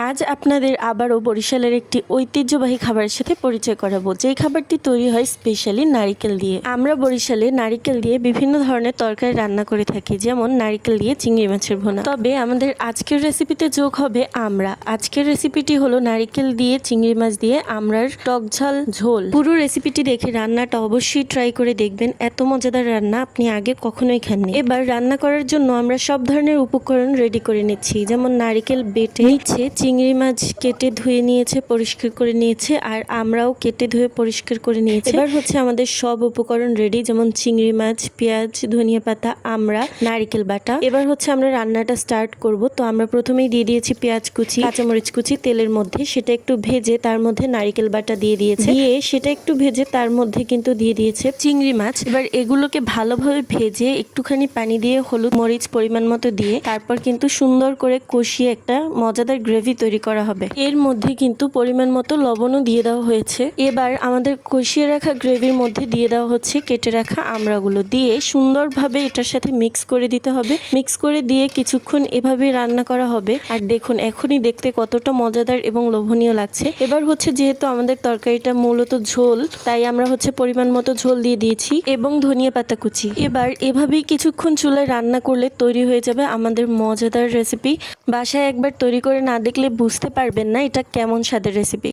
আজ আপনাদের আবারও বরিশালের একটি ঐতিহ্যবাহী খাবারের সাথে পরিচয় করাবো, যেই খাবারটি তৈরি হয় স্পেশালি নারিকেল দিয়ে। আমরা বরিশালে নারিকেল দিয়ে বিভিন্ন ধরনের তরকারি রান্না করে থাকি, যেমন নারিকেল দিয়ে চিংড়ি মাছের ভুনা। তবে আমাদের আজকের রেসিপিতে যোগ হবে আমড়া। আজকের রেসিপিটি হলো নারিকেল দিয়ে চিংড়ি মাছ দিয়ে আমড়ার টকঝাল ঝোল। পুরো রেসিপিটি দেখে রান্নাটা অবশ্যই ট্রাই করে দেখবেন, এত মজাদার রান্না আপনি আগে কখনোই খাননি। এবার রান্না করার জন্য আমরা সব ধরনের উপকরণ রেডি করে নিচ্ছি, যেমন নারিকেল বেটে নিচ্ছে, চিংড়ি মাছ কেটে ধুয়ে নিয়েছে, পরিষ্কার করে নিয়েছে, আর আমরাও কেটে ধুয়ে পরিষ্কার করে নিয়েছে। এবার হচ্ছে আমাদের সব উপকরণ রেডি, যেমন চিংড়ি মাছ, পেঁয়াজ, ধনিয়া পাতা, আমড়া, নারিকেল বাটা। এবার হচ্ছে আমরা রান্নাটা স্টার্ট করব। তো আমরা প্রথমেই দিয়ে দিয়েছি পেঁয়াজ কুচি, কাঁচামরিচ কুচি তেলের মধ্যে, সেটা একটু ভেজে তার মধ্যে নারিকেল বাটা দিয়ে দিয়েছে, দিয়ে সেটা একটু ভেজে তার মধ্যে কিন্তু দিয়ে দিয়েছে চিংড়ি মাছ। এবার এগুলোকে ভালোভাবে ভেজে একটুখানি পানি দিয়ে হলুদ মরিচ পরিমাণ মতো দিয়ে তারপর কিন্তু সুন্দর করে কষিয়ে একটা মজাদার গ্রেভি তৈরি করা হবে। এর মধ্যে কিন্তু পরিমাণ মতো লবণও দিয়ে দেওয়া হয়েছে। এবার আমাদের কষিয়ে রাখা গ্রেভির মধ্যে দিয়ে দেওয়া হচ্ছে কেটে রাখা আমড়াগুলো, দিয়ে সুন্দরভাবে এটার সাথে মিক্স করে দিতে হবে। মিক্স করে দিয়ে কিছুক্ষণ এভাবে রান্না করা হবে। আর দেখুন এখনই দেখতে কতটা মজাদার এবং লোভনীয় লাগছে। এবার হচ্ছে যেহেতু আমাদের তরকারিটা মূলত ঝোল, তাই আমরা হচ্ছে পরিমাণ মতো ঝোল দিয়ে দিয়েছি এবং ধনিয়া পাতা কুচি। এবার এভাবেই কিছুক্ষণ চুলায় রান্না করলে তৈরি হয়ে যাবে আমাদের মজাদার রেসিপি। বাসায় একবার তৈরি করে না দেখলে বুঝতে পারবেন না এটা কেমন স্বাদের রেসিপি।